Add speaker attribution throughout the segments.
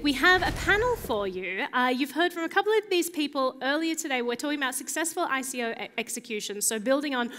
Speaker 1: we have a panel for you. You've heard from a couple of these people earlier today. We're talking about successful ICO execution, so building on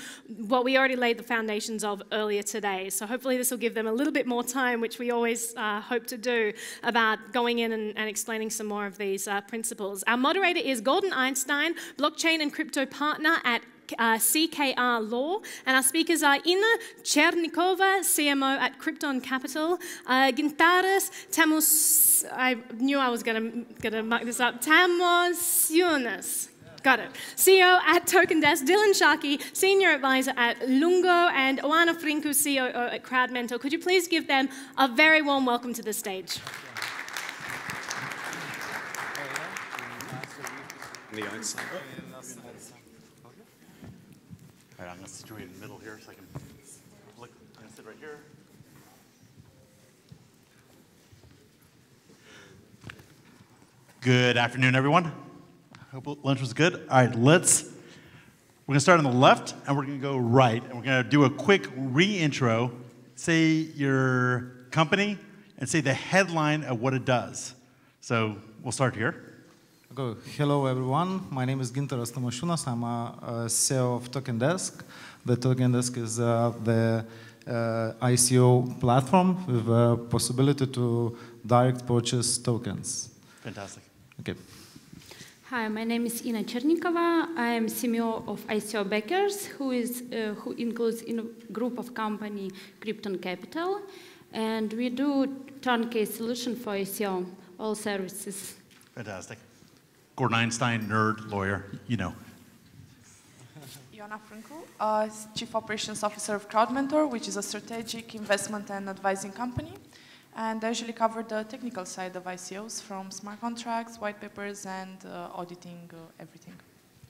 Speaker 1: what we already laid the foundations of earlier today. So hopefully this will give them a little bit more time, which we always hope to do, about going in and explaining some more of these principles. Our moderator is Gordon Einstein, blockchain and crypto partner at CKR Law, and our speakers are Ina Chernikova, CMO at Krypton Capital, Gintaras Tamos, I knew I was gonna muck this up, Tamosiunas, got it, CEO at TokenDesk, Dylan Sharkey, Senior Advisor at Lungo, and Oana Frinku, COO at CrowdMentor. Could you please give them a very warm welcome to the stage?
Speaker 2: The outside. All right, I'm going to situate in the middle here so I can look. I'm going to sit right here. Good afternoon, everyone. Hope lunch was good. All right, we're going to start on the left, and we're going to go right, and we're going to do a quick re-intro, say your company, and say the headline of what it does. So we'll start here.
Speaker 3: Hello everyone, my name is Gintaras Tamos. I'm a CEO of TokenDesk. The TokenDesk is the ICO platform with a possibility to direct purchase tokens.
Speaker 2: Fantastic.
Speaker 3: Okay.
Speaker 4: Hi, my name is Ina Chernikova. I am CMO of ICO Backers, who includes in a group of company Krypton Capital, and we do turnkey solution for ICO, all services.
Speaker 2: Fantastic. Gordon Einstein, nerd, lawyer, you know.
Speaker 5: Oana Frinku, Chief Operations Officer of CrowdMentor, which is a strategic investment and advising company. And I usually cover the technical side of ICOs, from smart contracts, white papers, and auditing everything.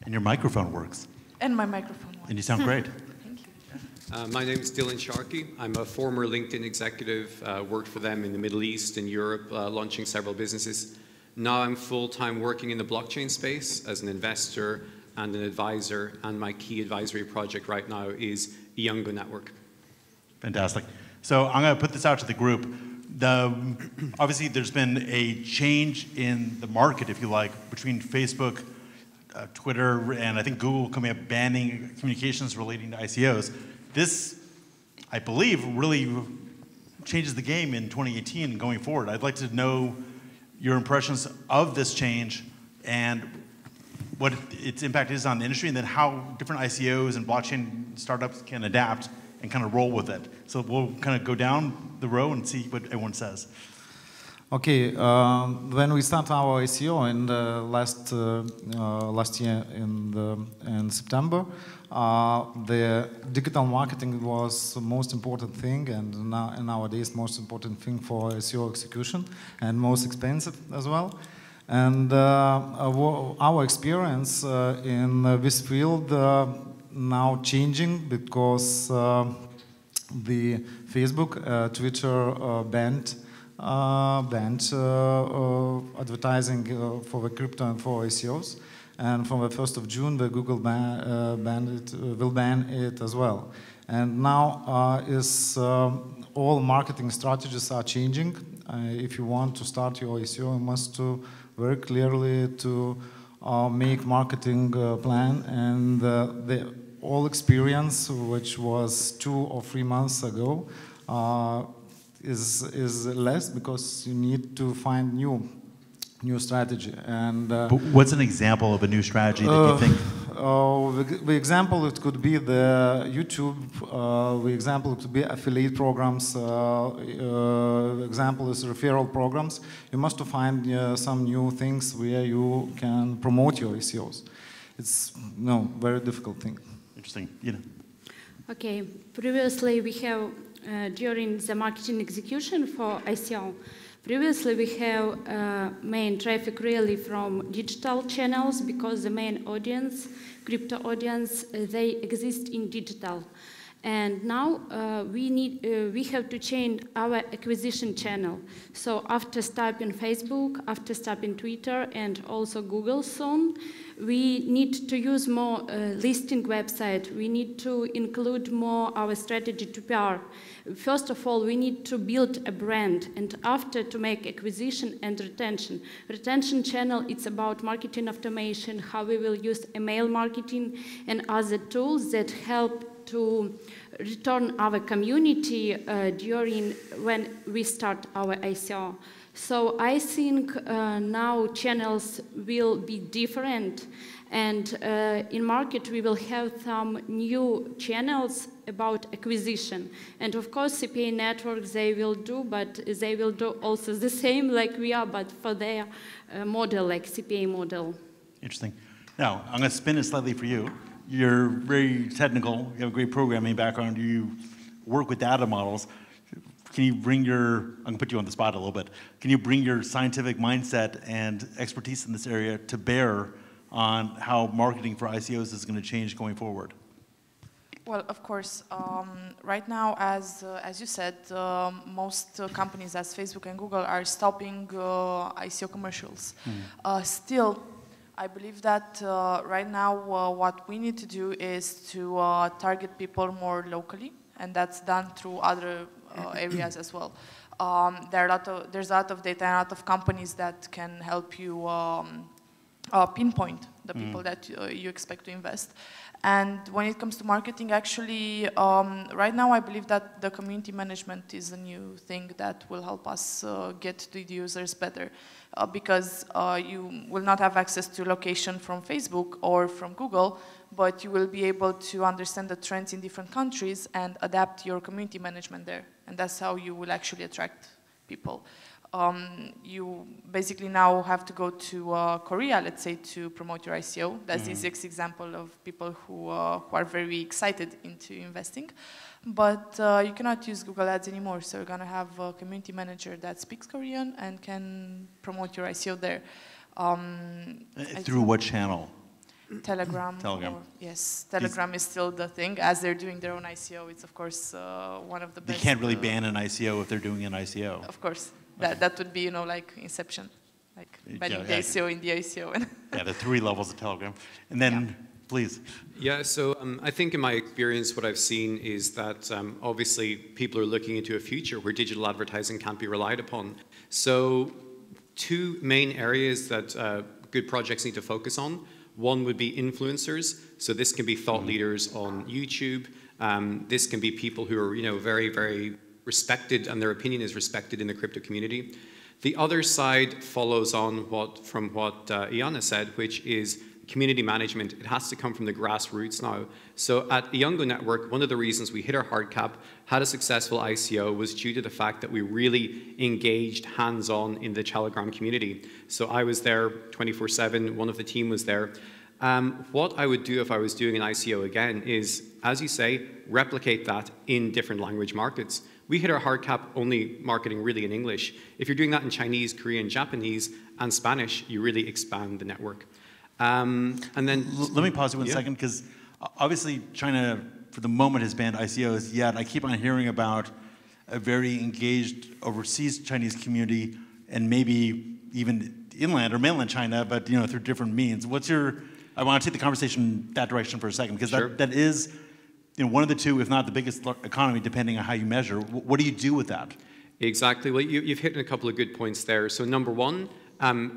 Speaker 2: And your microphone works.
Speaker 5: And my microphone works.
Speaker 2: And you sound great.
Speaker 5: Thank you.
Speaker 6: My name is Dylan Sharkey. I'm a former LinkedIn executive, worked for them in the Middle East and Europe, launching several businesses. Now I'm full-time working in the blockchain space as an investor and an advisor, and my key advisory project right now is Iongo Network.
Speaker 2: Fantastic. So I'm going to put this out to the group. Obviously, there's been a change in the market, if you like, between Facebook, Twitter, and I think Google coming up banning communications relating to ICOs. This, I believe, really changes the game in 2018 and going forward. I'd like to know your impressions of this change and what its impact is on the industry, and then how different ICOs and blockchain startups can adapt and kind of roll with it. So we'll kind of go down the row and see what everyone says.
Speaker 3: Okay, when we started our ICO in the last year in September, the digital marketing was the most important thing, and nowadays most important thing for ICO execution, and most expensive as well. And our experience in this field now changing because the Facebook, Twitter banned advertising for the crypto and for ICOs. And from the 1st of June, the Google will ban it as well. And now all marketing strategies are changing. If you want to start your ICO, you must very clearly to make marketing plan, and the all experience, which was 2 or 3 months ago, is less, because you need to find new strategy. And
Speaker 2: but what's an example of a new strategy that you think?
Speaker 3: The example, it could be the YouTube. The example could be affiliate programs. The example is referral programs. You must find some new things where you can promote your ICOs. It's very difficult thing.
Speaker 2: Interesting. You know.
Speaker 4: Okay. Previously, we have during the marketing execution for ICO. Previously, we have main traffic really from digital channels, because the main audience, crypto audience, they exist in digital. And now we have to change our acquisition channel. So after stopping Facebook, after stopping Twitter, and also Google soon, we need to use more listing website. We need to include more our strategy to PR. First of all, we need to build a brand, and after to make acquisition and retention. Retention channel, it's about marketing automation, how we will use email marketing and other tools that help to return our community during when we start our ICO. So I think now channels will be different, and in market we will have some new channels about acquisition. And of course CPA networks they will do, but they will do also the same like we are, but for their model, like CPA model.
Speaker 2: Interesting. Now, I'm going to spin it slightly for you. You're very technical, you have a great programming background, you work with data models. Can you bring your, I'm going to put you on the spot a little bit, can you bring your scientific mindset and expertise in this area to bear on how marketing for ICOs is going to change going forward?
Speaker 5: Well, of course, right now, as you said, most companies as Facebook and Google are stopping ICO commercials. Still, I believe that right now what we need to do is to target people more locally, and that's done through other areas as well. There's a lot of data and a lot of companies that can help you pinpoint the people that you expect to invest. And when it comes to marketing, actually, right now I believe that the community management is a new thing that will help us get to the users better. Because you will not have access to location from Facebook or from Google, but you will be able to understand the trends in different countries and adapt your community management there. And that's how you will actually attract people. You basically now have to go to Korea, let's say, to promote your ICO. That's the easiest example of people who are very excited into investing. But you cannot use Google Ads anymore, so you're going to have a community manager that speaks Korean and can promote your ICO there.
Speaker 2: Through what channel?
Speaker 5: Telegram.
Speaker 2: Telegram.
Speaker 5: Yes, Telegram is still the thing. As they're doing their own ICO, it's of course one of the best.
Speaker 2: They can't really ban an ICO if they're doing an ICO.
Speaker 5: Of course. That would be, you know, like Inception, like banning the ICO in the ICO.
Speaker 2: Yeah, the 3 levels of Telegram. And then, please.
Speaker 6: Yeah, so I think in my experience, what I've seen is that obviously people are looking into a future where digital advertising can't be relied upon. So 2 main areas that good projects need to focus on. One would be influencers. So this can be thought leaders on YouTube. This can be people who are, you know, very, very respected, and their opinion is respected in the crypto community. The other side follows on from what Iana said, which is community management. It has to come from the grassroots now. So at Iongo Network, one of the reasons we hit our hard cap, had a successful ICO, was due to the fact that we really engaged hands-on in the Telegram community. So I was there 24/7, one of the team was there. What I would do if I was doing an ICO again is, as you say, replicate that in different language markets. We hit our hard cap only marketing really in English. If you're doing that in Chinese, Korean, Japanese, and Spanish, you really expand the network. And then...
Speaker 2: Let me pause you 1 second, because obviously China, for the moment, has banned ICOs, yet I keep on hearing about a very engaged overseas Chinese community, and maybe even inland or mainland China, but you know, through different means. What's your... I want to take the conversation that direction for a second, because that is, you know, one of the 2, if not the biggest economy, depending on how you measure. What do you do with that?
Speaker 6: Exactly. Well, you've hit on a couple of good points there. So number 1,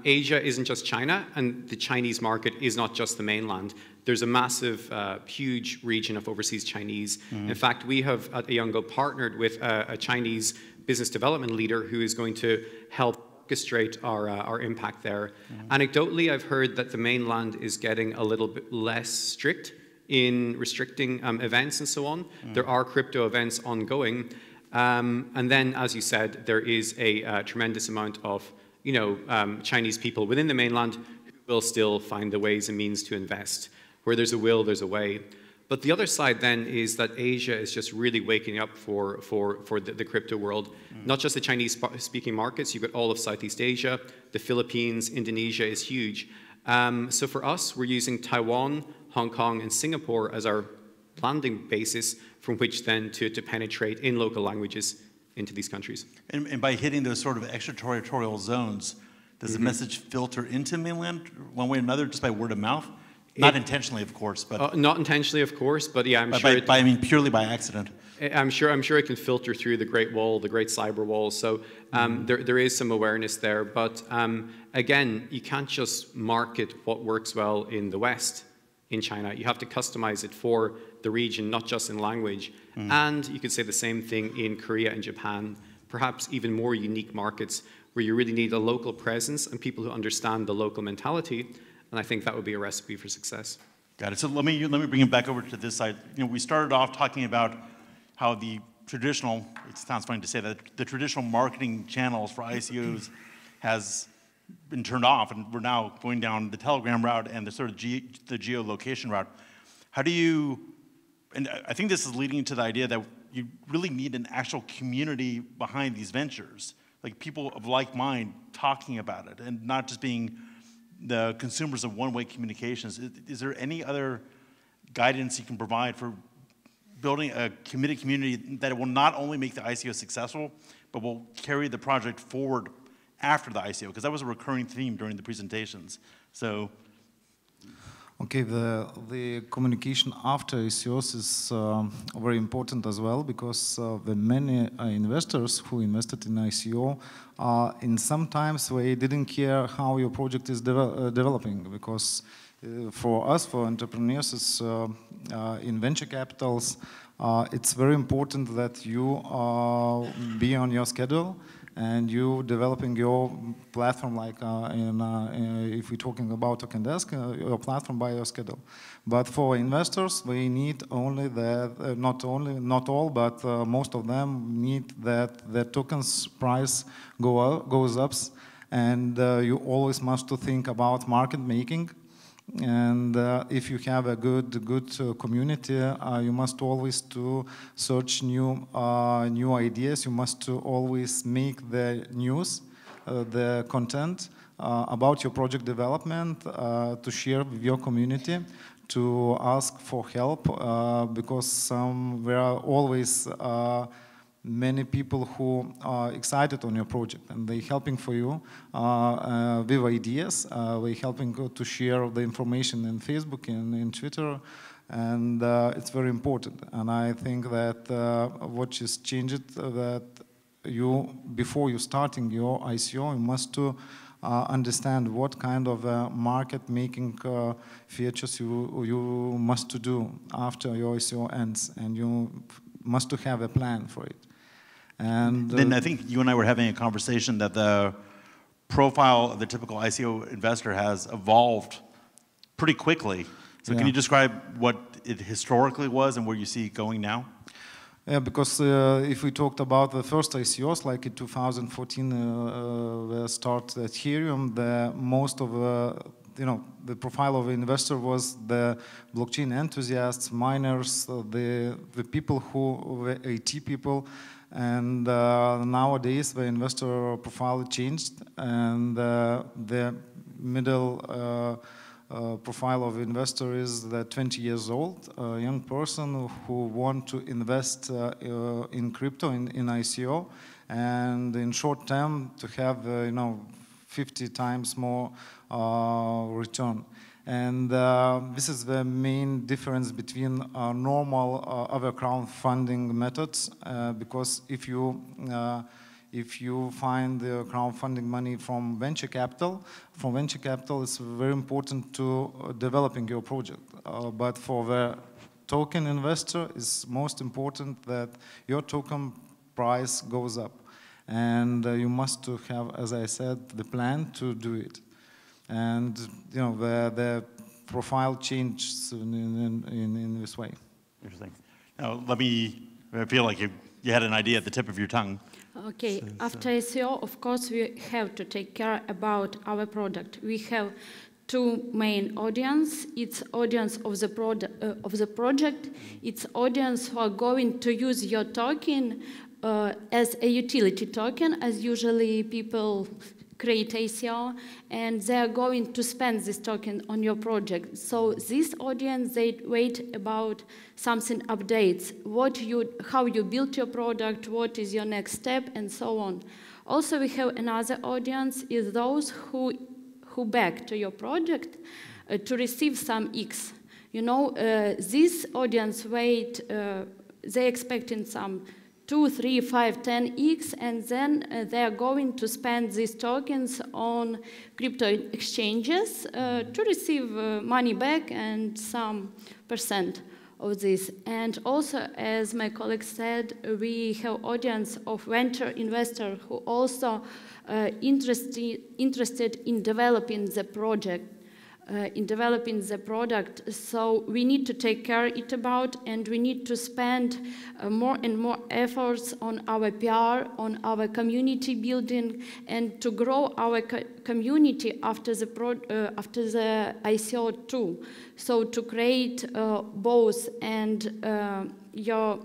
Speaker 6: Asia isn't just China, and the Chinese market is not just the mainland. There's a massive, huge region of overseas Chinese. In fact, we have at Iongo partnered with a Chinese business development leader who is going to help orchestrate our impact there. Anecdotally, I've heard that the mainland is getting a little bit less strict in restricting events and so on. There are crypto events ongoing. And then, as you said, there is a tremendous amount of, you know, Chinese people within the mainland who will still find the ways and means to invest. Where there's a will, there's a way. But the other side then is that Asia is just really waking up for the crypto world. Not just the Chinese-speaking markets, you've got all of Southeast Asia, the Philippines, Indonesia is huge. So for us, we're using Taiwan, Hong Kong, and Singapore as our landing basis from which then to penetrate in local languages into these countries.
Speaker 2: And by hitting those sort of extraterritorial zones, does the message filter into mainland one way or another just by word of mouth? Not intentionally, of course, but
Speaker 6: not intentionally, of course, but yeah, I'm sure.
Speaker 2: I mean, purely by accident.
Speaker 6: I'm sure it can filter through the Great Wall, the Great Cyber Wall. So there is some awareness there, but again, you can't just market what works well in the West, in China. You have to customize it for the region, not just in language. And you could say the same thing in Korea and Japan, perhaps even more unique markets where you really need a local presence and people who understand the local mentality. And I think that would be a recipe for success.
Speaker 2: Got it. So let me bring it back over to this side. You know, we started off talking about how the traditional, it sounds funny to say that, the traditional marketing channels for ICOs has been turned off, and we're now going down the Telegram route and the sort of the geolocation route. How do you, and I think this is leading to the idea that you really need an actual community behind these ventures, like people of like mind talking about it, and not just being the consumers of one-way communications. Is there any other guidance you can provide for building a committed community that will not only make the ICO successful, but will carry the project forward after the ICO? Because that was a recurring theme during the presentations. So,
Speaker 3: okay, the communication after ICOs is very important as well, because the many investors who invested in ICO, in sometimes they didn't care how your project is developing, because for us, for entrepreneurs, in venture capitals, it's very important that you be on your schedule and you developing your platform, like if we're talking about Tokendesk, your platform by your schedule. But for investors, we need only that, not all, but most of them need that the tokens price goes up, and you always must to think about market making. And if you have a good community, you must always to search new ideas. You must to always make the news, the content about your project development, to share with your community, to ask for help, because there are always many people who are excited on your project, and they're helping for you with ideas. They're helping to share the information in Facebook and in Twitter, and it's very important. And I think that what is changed, that you, before you starting your ICO, you must to understand what kind of market-making features you must to do after your ICO ends, and you must to have a plan for it. And
Speaker 2: then I think you and I were having a conversation that the profile of the typical ICO investor has evolved pretty quickly. So can you describe what it historically was and where you see it going now?
Speaker 3: Yeah, because if we talked about the first ICOs, like in 2014, the start at Ethereum, most of the profile of the investor was the blockchain enthusiasts, miners, the people who were IT people. And nowadays, the investor profile changed, and the middle profile of investor is the 20 years old, a young person who want to invest in crypto, in ICO, and in short term to have 50 times more return. And this is the main difference between normal other crowdfunding methods, because if you find the crowdfunding money from venture capital, it's very important to developing your project. But for the token investor, it's most important that your token price goes up, and you must have, as I said, the plan to do it. And the profile changes in this way.
Speaker 2: Interesting. Now, I feel like you had an idea at the tip of your tongue.
Speaker 4: Okay, after ICO, of course, we have to take care about our product. We have two main audience. It's audience of the project. It's audience who are going to use your token as a utility token, as usually people create ICO, and they are going to spend this token on your project. So this audience, they wait about something updates, how you built your product, what is your next step, and so on. Also, we have another audience, is those who back to your project to receive some X. You know, this audience wait, they expecting some 2, 3, 5, 10x, and then they are going to spend these tokens on crypto exchanges to receive money back and some percent of this. And also, as my colleague said, we have audience of venture investors who also interested in developing the project. So we need to take care it about, and we need to spend more and more efforts on our PR, on our community building, and to grow our community after the ICO too. So to create both and your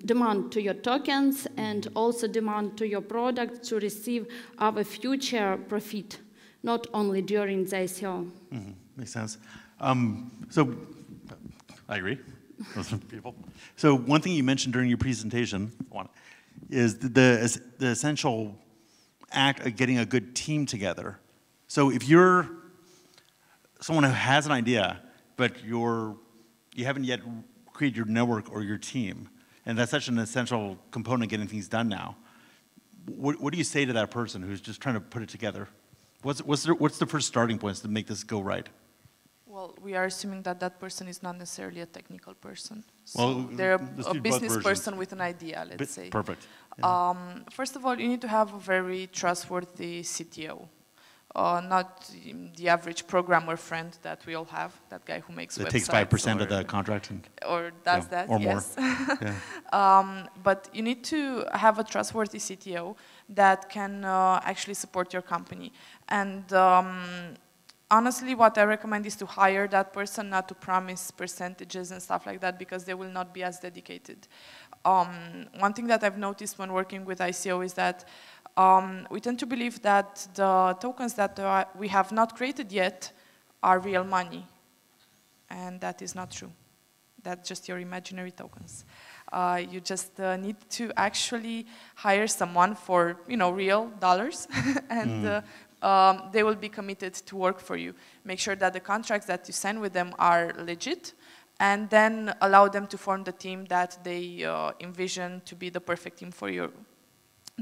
Speaker 4: demand to your tokens and also demand to your product to receive our future profit, not only during the ICO.
Speaker 2: Mm-hmm. Makes sense. So I agree. Those are people. So one thing you mentioned during your presentation is the essential act of getting a good team together. So if you're someone who has an idea, but you haven't yet created your network or your team, and that's such an essential component of getting things done now, what do you say to that person who's just trying to put it together? What's the first starting points to make this go right?
Speaker 5: Well, we are assuming that that person is not necessarily a technical person. So
Speaker 2: well,
Speaker 5: they're a business person with an idea, let's say.
Speaker 2: Perfect. Yeah.
Speaker 5: First of all, you need to have a very trustworthy CTO. Not the average programmer friend that we all have, that guy who makes websites.
Speaker 2: That takes 5% of the contract?
Speaker 5: Or does that,
Speaker 2: or
Speaker 5: yes.
Speaker 2: More. Yeah.
Speaker 5: But you need to have a trustworthy CTO that can actually support your company. And honestly, what I recommend is to hire that person, not to promise percentages and stuff like that, because they will not be as dedicated. One thing that I've noticed when working with ICO is that we tend to believe that the tokens that we have not created yet are real money. And that is not true. That's just your imaginary tokens. You just need to actually hire someone for, real dollars, and they will be committed to work for you. Make sure that the contracts that you sign with them are legit, and then allow them to form the team that they envision to be the perfect team for you.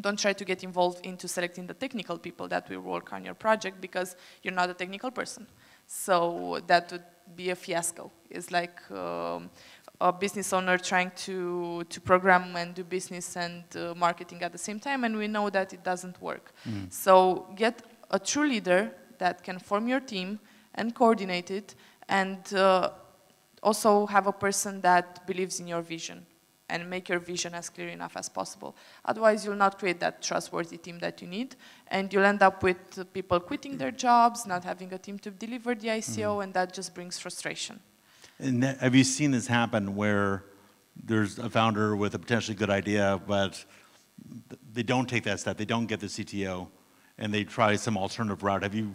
Speaker 5: Don't try to get involved into selecting the technical people that will work on your project, because you're not a technical person. So that would be a fiasco. It's like a business owner trying to program and do business and marketing at the same time, and we know that it doesn't work. So get a true leader that can form your team and coordinate it, and also have a person that believes in your vision and make your vision as clear enough as possible. Otherwise, you'll not create that trustworthy team that you need, and you'll end up with people quitting their jobs, not having a team to deliver the ICO, and that just brings frustration.
Speaker 2: And have you seen this happen where there's a founder with a potentially good idea, but they don't take that step, they don't get the CTO, and they try some alternative route? Have you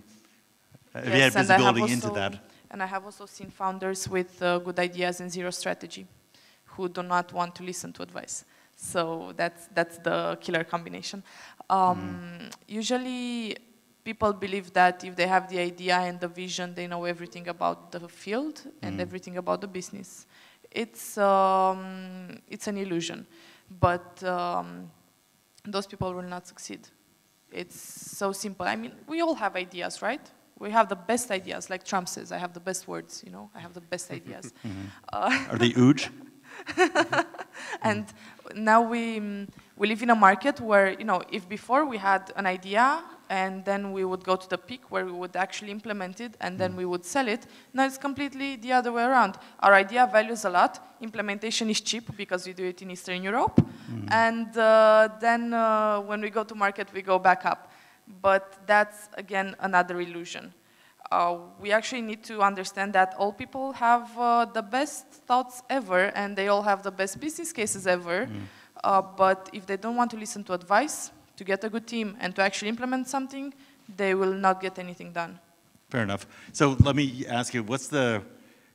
Speaker 2: had visibility into that?
Speaker 5: And I have also seen founders with good ideas and zero strategy, who do not want to listen to advice. So that's the killer combination. Usually, people believe that if they have the idea and the vision, they know everything about the field and everything about the business. It's an illusion, but those people will not succeed. It's so simple. I mean, we all have ideas, right? We have the best ideas, like Trump says, I have the best words, I have the best ideas.
Speaker 2: Are they ooge?
Speaker 5: And now we live in a market where, if before we had an idea and then we would go to the peak where we would actually implement it and then we would sell it, now it's completely the other way around. Our idea values a lot, implementation is cheap because we do it in Eastern Europe, and then when we go to market, we go back up. But that's, again, another illusion. We actually need to understand that all people have the best thoughts ever, and they all have the best business cases ever. But if they don't want to listen to advice, to get a good team and to actually implement something, they will not get anything done.
Speaker 2: Fair enough. So let me ask you,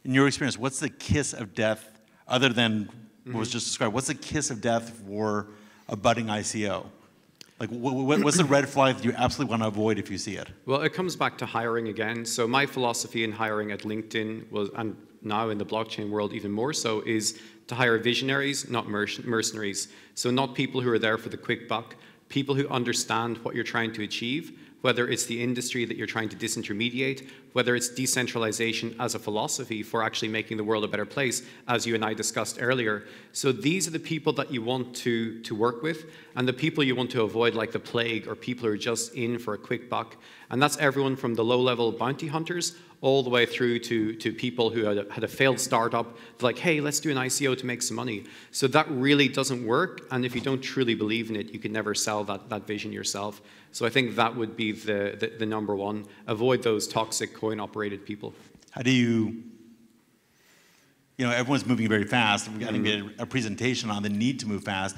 Speaker 2: in your experience, what's the kiss of death, other than what was just described, what's the kiss of death for a budding ICO? Like, what's the red flag that you absolutely want to avoid if you see it?
Speaker 6: Well, it comes back to hiring again. So my philosophy in hiring at LinkedIn was, and now in the blockchain world even more so, is to hire visionaries, not mercenaries. So not people who are there for the quick buck, people who understand what you're trying to achieve, whether it's the industry that you're trying to disintermediate, whether it's decentralization as a philosophy for actually making the world a better place, as you and I discussed earlier. So these are the people that you want to work with, and the people you want to avoid like the plague, or people who are just in for a quick buck. And that's everyone from the low-level bounty hunters all the way through to people who had a failed startup, like, hey, let's do an ICO to make some money. So that really doesn't work, and if you don't truly believe in it, you can never sell that vision yourself. So I think that would be the number one. Avoid those toxic coin-operated people.
Speaker 2: How do you everyone's moving very fast. We're going to get a presentation on the need to move fast.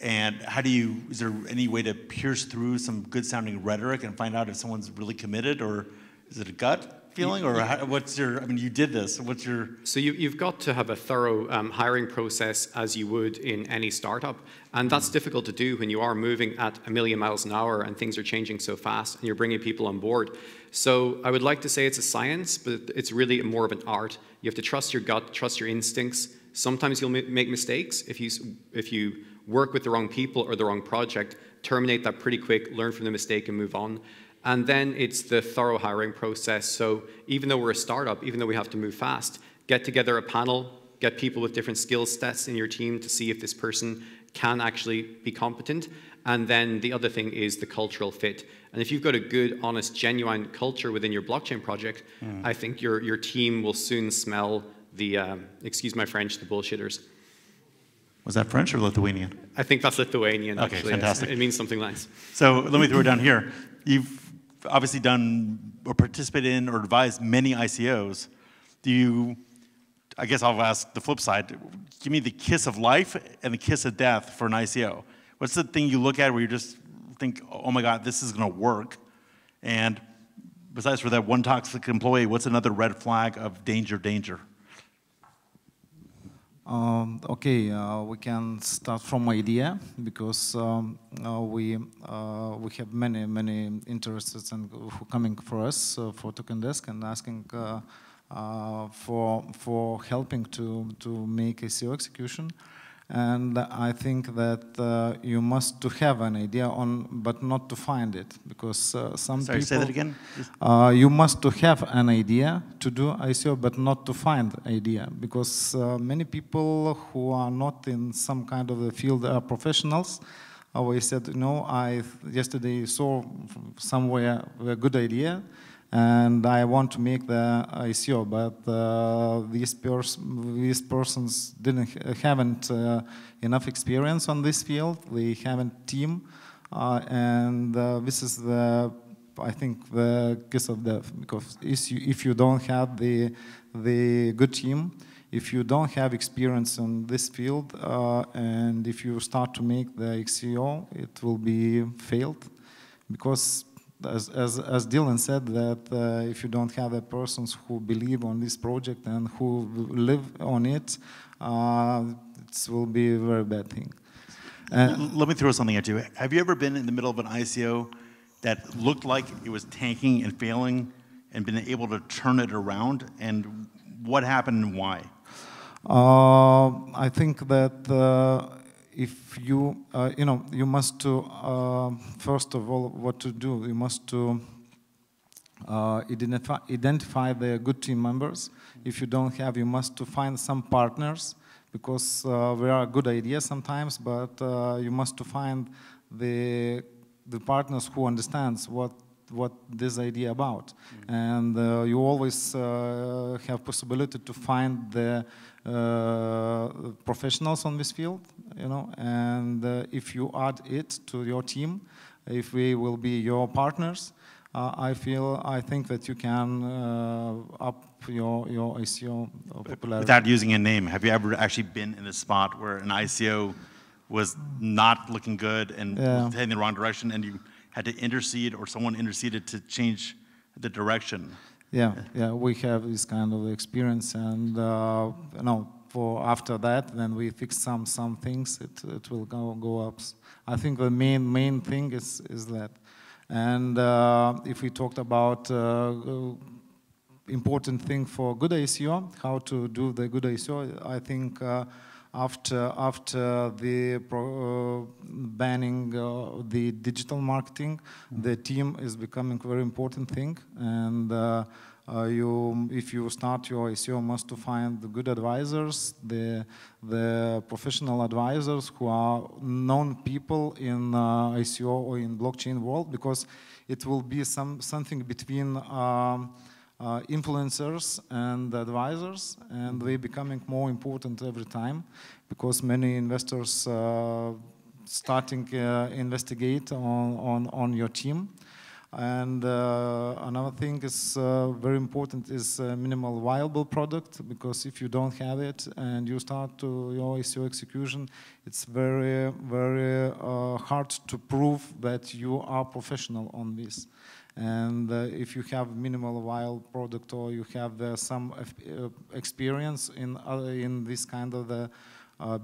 Speaker 2: And is there any way to pierce through some good-sounding rhetoric and find out if someone's really committed, or is it a gut feeling, or you did this, what's your...
Speaker 6: So you've got to have a thorough hiring process as you would in any startup, and that's difficult to do when you are moving at 1,000,000 miles an hour and things are changing so fast and you're bringing people on board. So I would like to say it's a science, but it's really more of an art. You have to trust your gut, trust your instincts. Sometimes you'll make mistakes. If you work with the wrong people or the wrong project, terminate that pretty quick, learn from the mistake and move on. And then it's the thorough hiring process. So even though we're a startup, even though we have to move fast, get together a panel, get people with different skill sets in your team to see if this person can actually be competent. And then the other thing is the cultural fit. And if you've got a good, honest, genuine culture within your blockchain project, I think your team will soon smell the, excuse my French, the bullshitters.
Speaker 2: Was that French or Lithuanian?
Speaker 6: I think that's Lithuanian,
Speaker 2: okay,
Speaker 6: actually.
Speaker 2: Fantastic.
Speaker 6: It means something nice.
Speaker 2: So let me throw it down here. You've obviously done or participated in or advised many ICOs. I guess I'll ask the flip side. Give me the kiss of life and the kiss of death for an ICO. What's the thing you look at where you just think, oh my God, this is going to work? And besides for that one toxic employee, what's another red flag of danger, danger?
Speaker 3: We can start from idea, because we have many interested and who coming for us for Token Desk and asking for helping to make ICO execution. And I think that you must to have an idea but not to find it, because some
Speaker 2: Sorry,
Speaker 3: people...
Speaker 2: say that again?
Speaker 3: You must to have an idea to do ICO, but not to find idea, because many people who are not in some kind of the field are professionals. Always said, I yesterday saw somewhere a good idea, and I want to make the ICO, but these persons haven't enough experience on this field. They haven't team, and this is I think the kiss of death, because if you don't have the good team, if you don't have experience in this field, and if you start to make the ICO, it will be failed, because as Dylan said, that if you don't have the persons who believe on this project and who live on it, it will be a very bad thing.
Speaker 2: Let me throw something at you. Have you ever been in the middle of an ICO that looked like it was tanking and failing and been able to turn it around? And what happened and why?
Speaker 3: I think that if you, you must to, first of all, what to do, you must to identify the good team members. If you don't have, you must to find some partners, because there are good ideas sometimes, but you must to find the partners who understands what this idea about. And you always have possibility to find the professionals on this field, and if you add it to your team, if we will be your partners, I think that you can up your ICO popularity.
Speaker 2: Without using a name, have you ever actually been in a spot where an ICO was not looking good and
Speaker 3: Yeah.
Speaker 2: was heading in the wrong direction, and you had to intercede, or someone interceded to change the direction.
Speaker 3: Yeah, yeah, we have this kind of experience, and for after that, then we fix some things. It will go up. I think the main thing is that, and if we talked about important thing for good ICO, how to do the good ICO, I think after the banning the digital marketing, the team is becoming a very important thing, and if you start your ICO, must to find the good advisors, the professional advisors who are known people in ICO or in blockchain world, because it will be something between influencers and advisors, and they becoming more important every time, because many investors starting investigate on your team. And another thing is very important is minimal viable product, because if you don't have it and you start your ICO execution, it's very, very hard to prove that you are professional on this. And if you have minimal viable product, or you have some experience in this kind of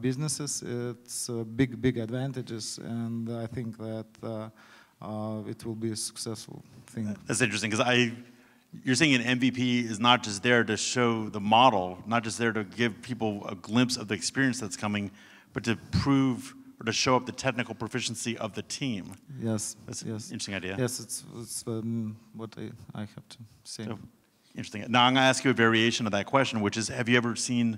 Speaker 3: businesses, it's big advantages, and I think that it will be a successful thing.
Speaker 2: That's interesting, because you're saying an MVP is not just there to show the model, not just there to give people a glimpse of the experience that's coming, but to prove or to show up the technical proficiency of the team.
Speaker 3: Yes.
Speaker 2: That's an interesting idea.
Speaker 3: Yes, it's what I have to say.
Speaker 2: So, interesting. Now I'm going to ask you a variation of that question, which is, have you ever seen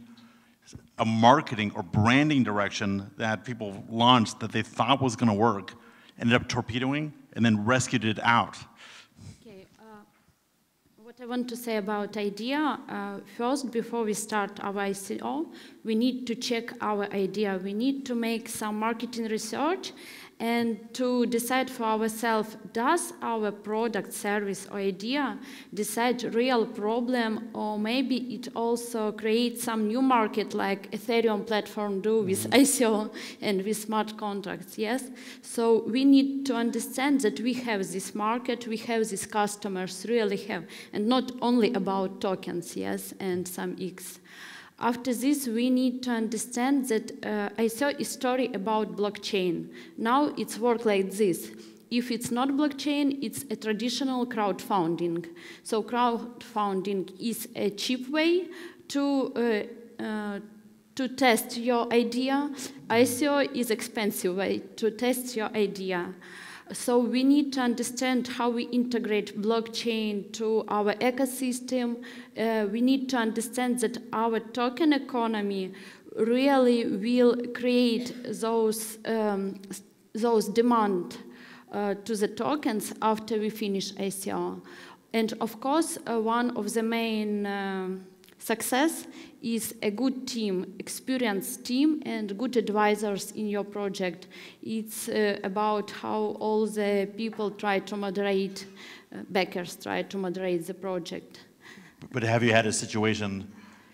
Speaker 2: a marketing or branding direction that people launched that they thought was going to work, ended up torpedoing, and then rescued it out?
Speaker 4: Okay, what I want to say about idea, first, before we start our ICO, we need to check our idea. We need to make some marketing research and to decide for ourselves, does our product, service, or idea decide real problem, or maybe it also creates some new market like Ethereum platform do with ICO and with smart contracts, yes? So we need to understand that we have this market, we have these customers, really have, and not only about tokens, yes, and some X. After this, we need to understand that ICO is story about blockchain. Now it's work like this. If it's not blockchain, it's a traditional crowdfunding. So crowdfunding is a cheap way to test your idea. ICO is expensive way to test your idea. So we need to understand how we integrate blockchain to our ecosystem. We need to understand that our token economy really will create those demand to the tokens after we finish ICO. And of course, one of the main success is a good team, experienced team, and good advisors in your project. It's about how all the people try to moderate, backers try to moderate the project.
Speaker 2: But have you had a situation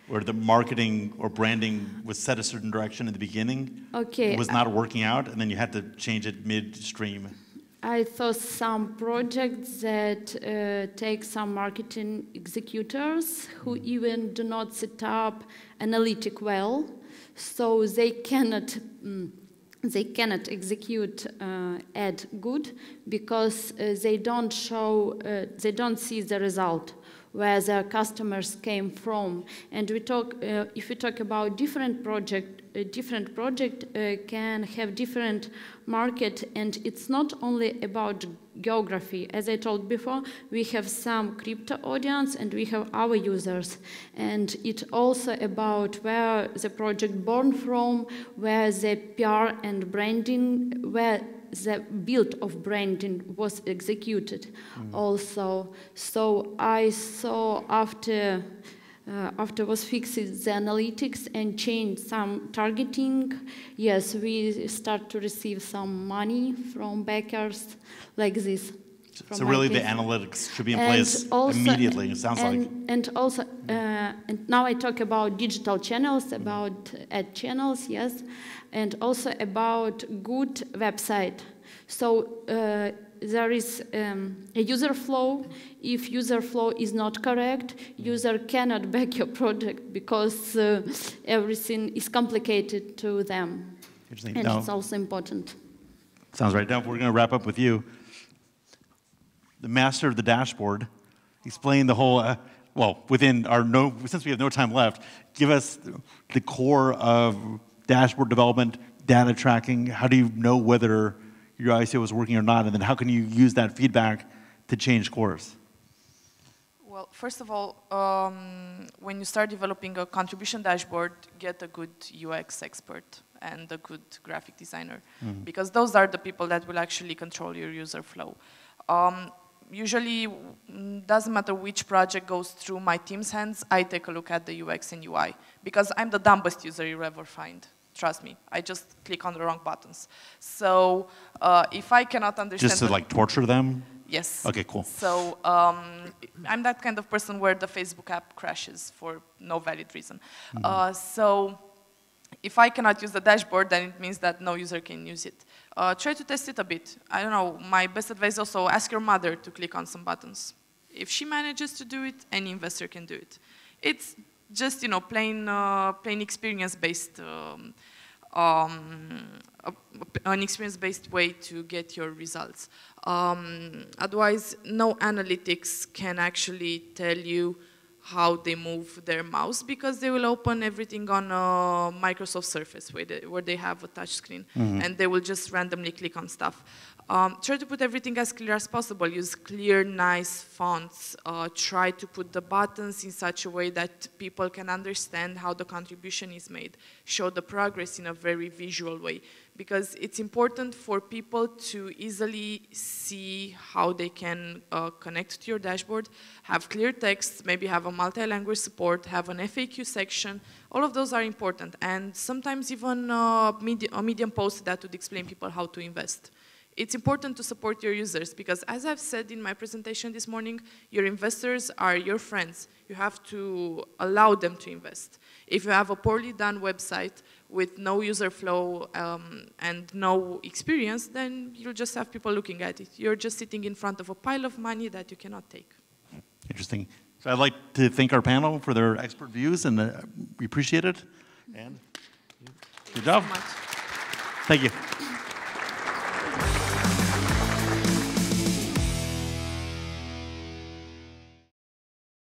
Speaker 2: where the marketing or branding was set a certain direction in the beginning?
Speaker 4: Okay.
Speaker 2: It was not working out, and then you had to change it midstream?
Speaker 4: I saw some projects that take some marketing executors who even do not set up analytic well, so they cannot execute ad good because they don't see the result where their customers came from. And if we talk about different project can have different market, and it's not only about geography. As I told before, we have some crypto audience and we have our users, and it's also about where the project born from, where the PR and branding, where the build of branding was executed also. So I saw after was fixed the analytics and changed some targeting, yes, we start to receive some money from backers like this.
Speaker 2: So really the analytics should be in place immediately, it sounds like.
Speaker 4: And also, and now I talk about digital channels, about ad channels, yes, and also about good website. So there is a user flow. If user flow is not correct, user cannot back your project because everything is complicated to them. And it's also important.
Speaker 2: Sounds right. Now we're going to wrap up with you. The master of the dashboard, explain the whole, well, within our since we have no time left, give us the core of dashboard development, data tracking. How do you know whether your ICO is working or not? And then how can you use that feedback to change course?
Speaker 5: Well, first of all, when you start developing a contribution dashboard, get a good UX expert and a good graphic designer, because those are the people that will actually control your user flow. Usually, doesn't matter which project goes through my team's hands, I take a look at the UX and UI, because I'm the dumbest user you'll ever find. Trust me, I just click on the wrong buttons. So if I cannot understand—
Speaker 2: Just to like torture them?
Speaker 5: Yes.
Speaker 2: Okay, cool.
Speaker 5: So I'm that kind of person where the Facebook app crashes for no valid reason. So if I cannot use the dashboard, then it means that no user can use it. Try to test it a bit. I don't know, my best advice is also ask your mother to click on some buttons. If she manages to do it, any investor can do it. It's just, you know, plain experience-based, an experience-based way to get your results. Otherwise, no analytics can actually tell you how they move their mouse, because they will open everything on a Microsoft Surface where they have a touch screen, and they will just randomly click on stuff. Try to put everything as clear as possible. Use clear, nice fonts. Try to put the buttons in such a way that people can understand how the contribution is made. Show the progress in a very visual way, because it's important for people to easily see how they can connect to your dashboard, have clear text, maybe have a multi-language support, have an FAQ section. All of those are important, and sometimes even a Medium post that would explain people how to invest. It's important to support your users, because as I've said in my presentation this morning, your investors are your friends. You have to allow them to invest. If you have a poorly done website with no user flow and no experience, then you'll just have people looking at it. You're just sitting in front of a pile of money that you cannot take.
Speaker 2: Interesting. So I'd like to thank our panel for their expert views, and we appreciate it. And good job.
Speaker 5: Thank you so much.
Speaker 2: Thank you.